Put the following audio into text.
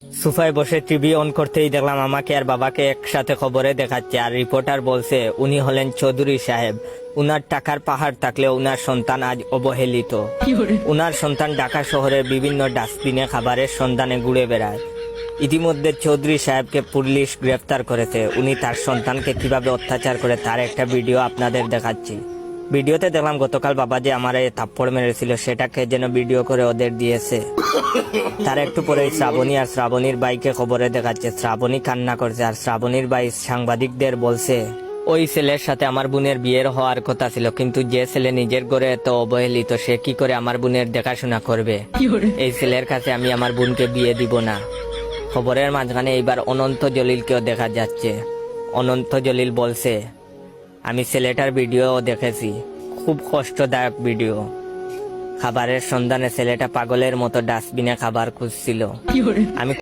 সোফায় বসে TV on করতেই দেখলাম আমাকে আর বাবাকে একসাথে খবরে দেখাচ্ছে, আর রিপোর্টার বলছে উনি হলেন চৌধুরী সাহেব। উনার টাকার পাহাড় থাকলেও উনার সন্তান আজ অবহেলিত। উনার সন্তান ঢাকা শহরের বিভিন্ন ডাস্টবিনে খাবারের সন্ধানে ঘুরে বেড়ায়। ইতিমধ্যে চৌধুরী সাহেবকে পুলিশ গ্রেফতার করেছে। উনি তার সন্তানকে কিভাবে অত্যাচার করে তার একটা ভিডিও আপনাদের দেখাচ্ছি। ভিডিওতে দেখলাম গতকাল বাবা যে আমার থাপ্পড় মেরেছিল সেটাকে যেন ভিডিও করে ওদের দিয়েছে। তার একটু পরে শ্রাবণী আর শ্রাবণীর বাইকে খবরে দেখাচ্ছে। শ্রাবণী কান্না করছে আর শ্রাবণীর ভাই সাংবাদিকদের বলছে ওই ছেলের সাথে আমার বোনের বিয়ের হওয়ার কথা ছিল, কিন্তু যে ছেলে নিজের ঘরে এত অবহেলিত সে কি করে আমার বোনের দেখাশোনা করবে। এই ছেলের কাছে আমি আমার বোনকে বিয়ে দিব না। খবরের মাঝখানে এইবার অনন্ত জলিলকেও দেখা যাচ্ছে। অনন্ত জলিল বলছে আমি ছেলেটার ভিডিও দেখেছি, খুব কষ্টদায়ক ভিডিও। খাবারের সন্ধানে ছেলেটা পাগলের মতো ডাস্টবিনে খাবার খুঁজছিল। আমি